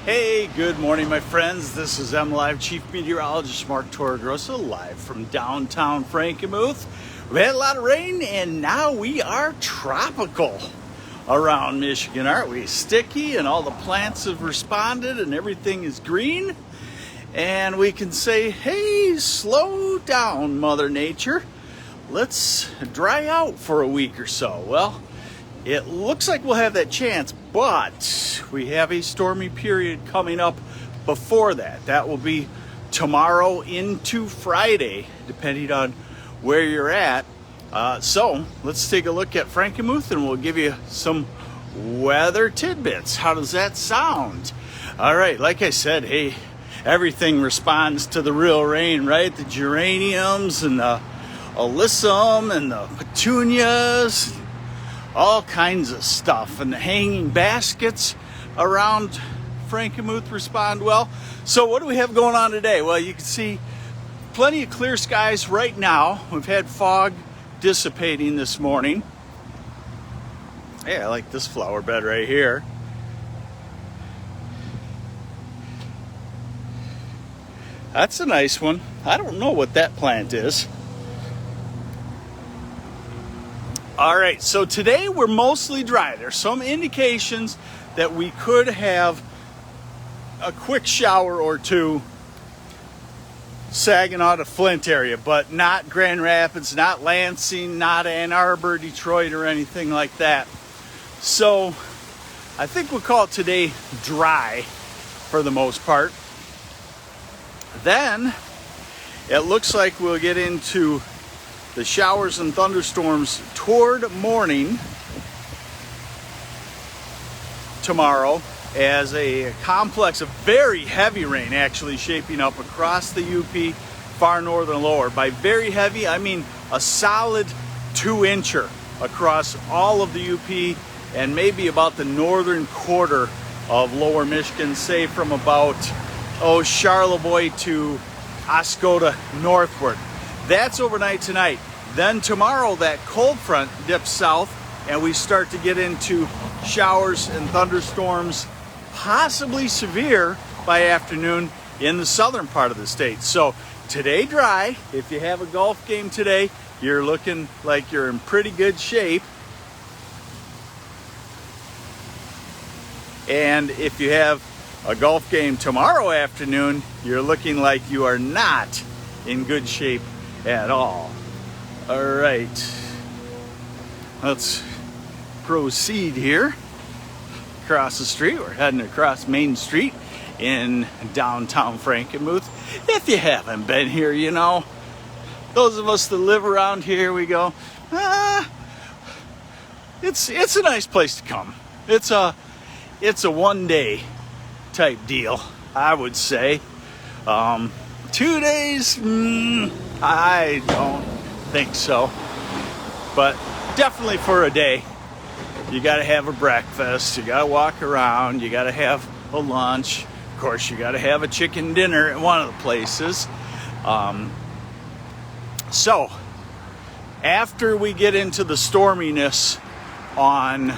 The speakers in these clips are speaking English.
Hey, good morning, my friends. This is MLive Chief Meteorologist Mark Torregrossa, live from downtown Frankenmuth. We've had a lot of rain, and now we are tropical around Michigan, aren't we? Sticky, and all the plants have responded, and everything is green. And we can say, hey, slow down, Mother Nature. Let's dry out for a week or so. Well, it looks like we'll have that chance, but we have a stormy period coming up before that. That will be tomorrow into Friday, depending on where you're at. So let's take a look at Frankenmuth, and we'll give you some weather tidbits. How does that sound? All right, like I said, hey, everything responds to the real rain, right? The geraniums and the alyssum and the petunias, all kinds of stuff, and the hanging baskets around Frankenmuth respond well. So what do we have going on today? Well, you can see plenty of clear skies right now. We've had fog dissipating this morning. Yeah, I like this flower bed right here. That's a nice one. I don't know what that plant is. All right, so today we're mostly dry. There's some indications that we could have a quick shower or two Saginaw to Flint area, but not Grand Rapids, not Lansing, not Ann Arbor, Detroit, or anything like that. So I think we'll call it today dry for the most part. Then it looks like we'll get into the showers and thunderstorms toward morning tomorrow, as a complex of very heavy rain actually shaping up across the UP, far northern and lower. By very heavy, I mean a solid 2-incher across all of the UP and maybe about the northern quarter of lower Michigan, say from about Charlevoix to Oscoda northward. That's overnight tonight. Then tomorrow that cold front dips south and we start to get into showers and thunderstorms, possibly severe by afternoon in the southern part of the state. So today dry. If you have a golf game today, you're looking like you're in pretty good shape. And if you have a golf game tomorrow afternoon, you're looking like you are not in good shape at all. All right, let's proceed here. Across the street, we're heading across Main Street in downtown Frankenmuth. If you haven't been here, you know, those of us that live around here, we go, it's a nice place to come. It's a one-day type deal, I would say. 2 days, I don't think so, but definitely for a day. You got to have a breakfast, you got to walk around, you got to have a lunch, of course you got to have a chicken dinner at one of the places. So after we get into the storminess on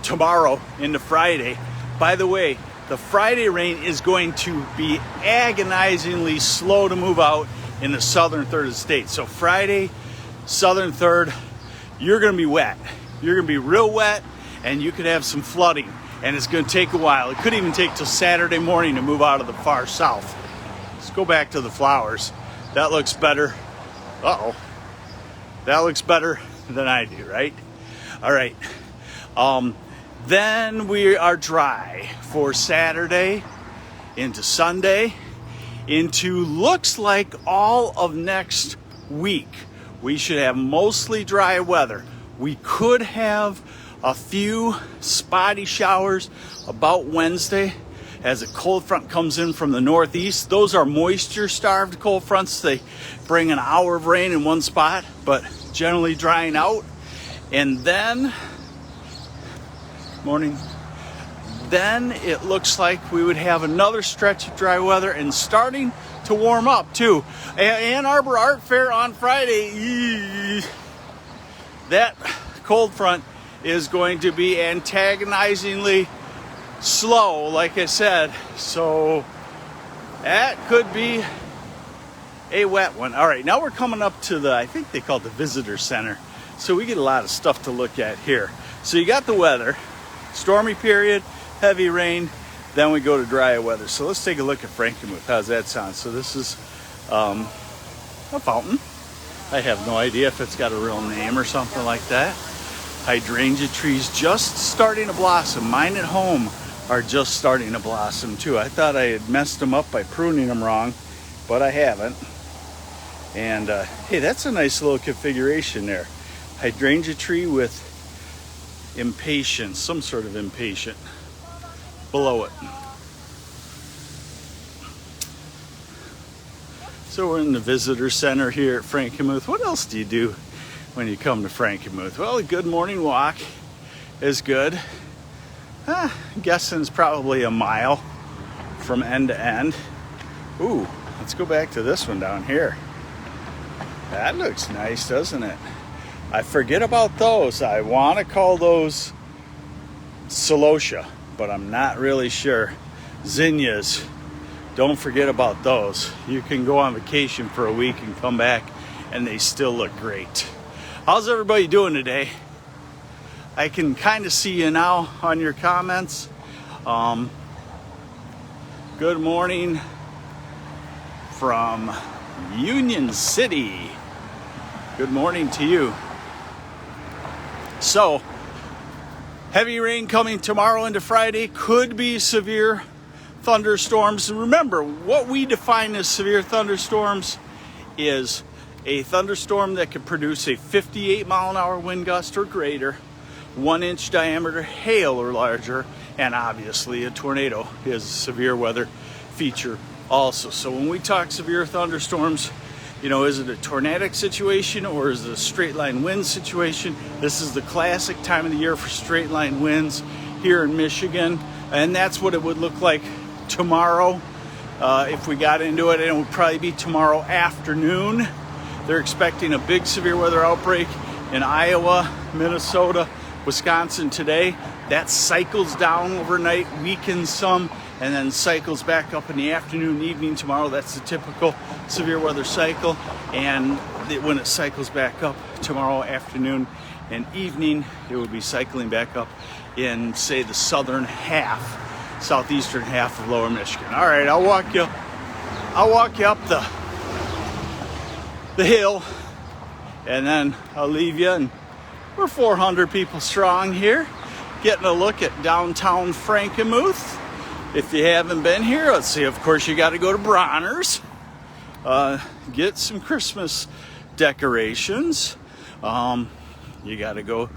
tomorrow into Friday, by the way, the Friday rain is going to be agonizingly slow to move out in the southern third of the state. So Friday, southern third, you're going to be wet. You're going to be real wet, and you could have some flooding, and it's going to take a while. It could even take till Saturday morning to move out of the far south. Let's go back to the flowers. That looks better. That looks better than I do, right? All right. Then we are dry for Saturday into Sunday, into looks like all of next week. We should have mostly dry weather. We could have a few spotty showers about Wednesday as a cold front comes in from the northeast. Those are moisture-starved cold fronts. They bring an hour of rain in one spot, but generally drying out. And then then it looks like we would have another stretch of dry weather and starting to warm up too. Ann Arbor Art Fair on Friday, that cold front is going to be antagonizingly slow, like I said. So that could be a wet one. All right, now we're coming up to the, I think they call it the visitor center. So we get a lot of stuff to look at here. So you got the weather, stormy period, heavy rain, then we go to dry weather. So let's take a look at Frankenmuth. How's that sound? So this is a fountain. I have no idea if it's got a real name or something like that. Hydrangea trees just starting to blossom. Mine at home are just starting to blossom too. I thought I had messed them up by pruning them wrong, but I haven't. And hey, that's a nice little configuration there. Hydrangea tree with impatiens, some sort of impatient below it. So we're in the visitor center here at Frankenmuth. What else do you do when you come to Frankenmuth? Well, a good morning walk is good. I'm guessing it's probably a mile from end to end. Ooh, let's go back to this one down here. That looks nice, doesn't it? I forget about those. I want to call those celosia, but I'm not really sure. Zinnias, don't forget about those. You can go on vacation for a week and come back and they still look great. How's everybody doing today? I can kind of see you now on your comments. Good morning from Union City. Good morning to you. So, heavy rain coming tomorrow into Friday. Could be severe thunderstorms. And remember, what we define as severe thunderstorms is a thunderstorm that could produce a 58 mile an hour wind gust or greater, 1 inch diameter hail or larger, and obviously a tornado is a severe weather feature also. So when we talk severe thunderstorms, you know, is it a tornadic situation or is it a straight line wind situation? This is the classic time of the year for straight line winds here in Michigan, and that's what it would look like tomorrow if we got into it. And it would probably be tomorrow afternoon. They're expecting a big severe weather outbreak in Iowa, Minnesota, Wisconsin today. That cycles down overnight, weakens some, and then cycles back up in the afternoon, evening tomorrow. That's the typical severe weather cycle. And when it cycles back up tomorrow afternoon and evening, it will be cycling back up in, say, the southern half, southeastern half of Lower Michigan. All right, I'll walk you up the hill, and then I'll leave you. And we're 400 people strong here, getting a look at downtown Frankenmuth. If you haven't been here, let's see, of course you got to go to Bronner's, get some Christmas decorations. You got to go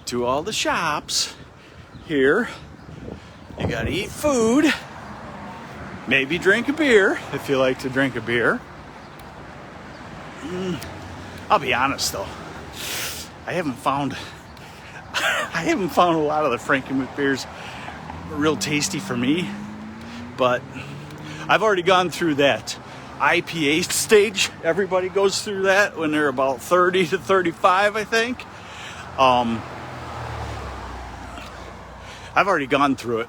to all the shops here. You got to eat food, maybe drink a beer if you like to drink a beer. I'll be honest though, I haven't found a lot of the Frankenmuth beers real tasty for me, but I've already gone through that IPA stage. Everybody goes through that when they're about 30 to 35, I think. I've already gone through it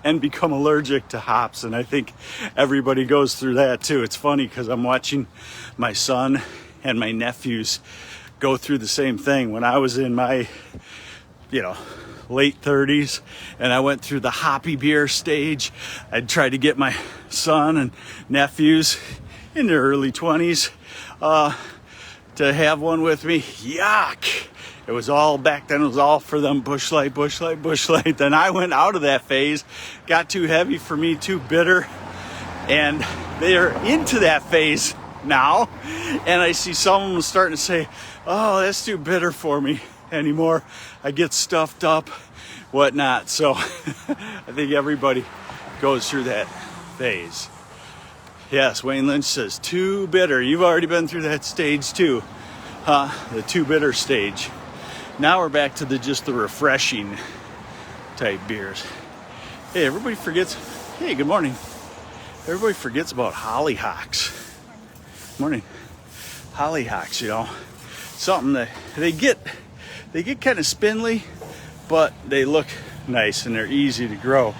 and become allergic to hops, and I think everybody goes through that too. It's funny because I'm watching my son and my nephews go through the same thing. When I was in my, late 30s and I went through the hoppy beer stage, I'd try to get my son and nephews in their early 20s to have one with me. Yuck! It was all, back then it was all for them, Busch Light. Then I went out of that phase, got too heavy for me, too bitter, and they are into that phase now. And I see some of them starting to say, oh, that's too bitter for me anymore. I get stuffed up, whatnot. So I think everybody goes through that phase. Yes, Wayne Lynch says, too bitter. You've already been through that stage too, the too bitter stage. Now we're back to just the refreshing type beers. Hey, everybody forgets. Hey, good morning. Everybody forgets about hollyhocks. Morning. Hollyhocks, something that they get kind of spindly, but they look nice and they're easy to grow.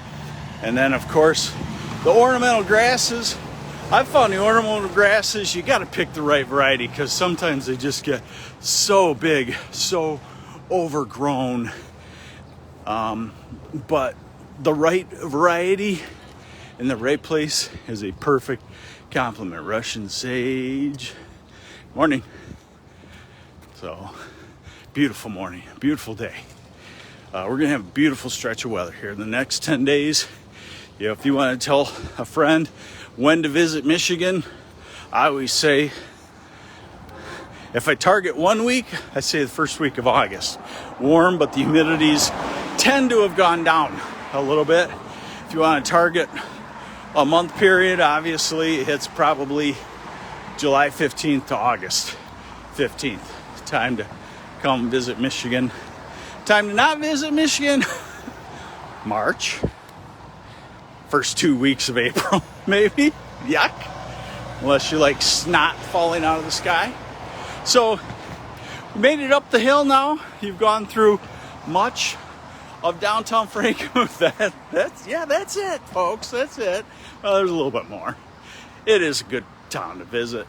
And then of course the ornamental grasses. I've found the ornamental grasses, you got to pick the right variety because sometimes they just get so big, so overgrown. But the right variety in the right place is a perfect complement. Russian sage. Morning. So, beautiful morning, beautiful day. We're going to have a beautiful stretch of weather here in the next 10 days. You know, if you want to tell a friend when to visit Michigan, I always say, if I target 1 week, I say the first week of August. Warm, but the humidities tend to have gone down a little bit. If you want to target a month period, obviously it's probably July 15th to August 15th. Time to come visit Michigan. Time to not visit Michigan, March. First 2 weeks of April, maybe. Yuck. Unless you like snot falling out of the sky. So, we made it up the hill now. You've gone through much of downtown Frankenmuth. That's it, folks. That's it. Well, there's a little bit more. It is a good town to visit.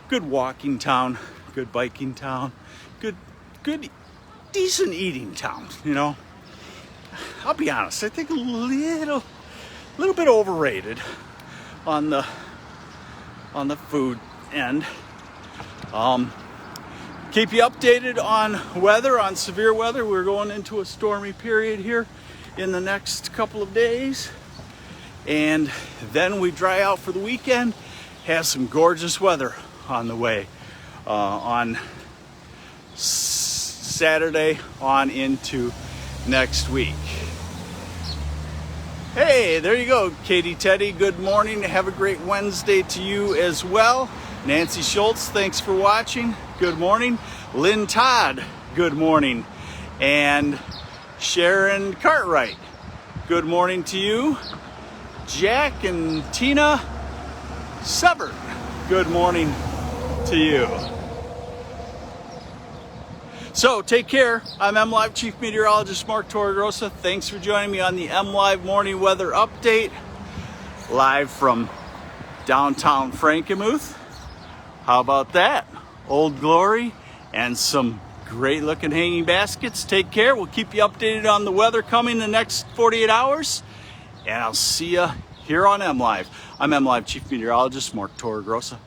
Good walking town. Good biking town. Good, decent eating town, you know. I'll be honest, I think a little bit overrated on the food end. Keep you updated on weather, on severe weather. We're going into a stormy period here in the next couple of days. And then we dry out for the weekend, have some gorgeous weather on the way on Saturday on into next week. Hey, there you go, Katie Teddy. Good morning. Have a great Wednesday to you as well. Nancy Schultz, thanks for watching. Good morning. Lynn Todd, good morning. And Sharon Cartwright, good morning to you. Jack and Tina Severn, good morning to you. So take care. I'm MLive Chief Meteorologist Mark Torregrossa. Thanks for joining me on the MLive Morning Weather Update, live from downtown Frankenmuth. How about that? Old Glory and some great looking hanging baskets. Take care. We'll keep you updated on the weather coming the next 48 hours. And I'll see you here on MLive. I'm MLive Chief Meteorologist Mark Torregrossa.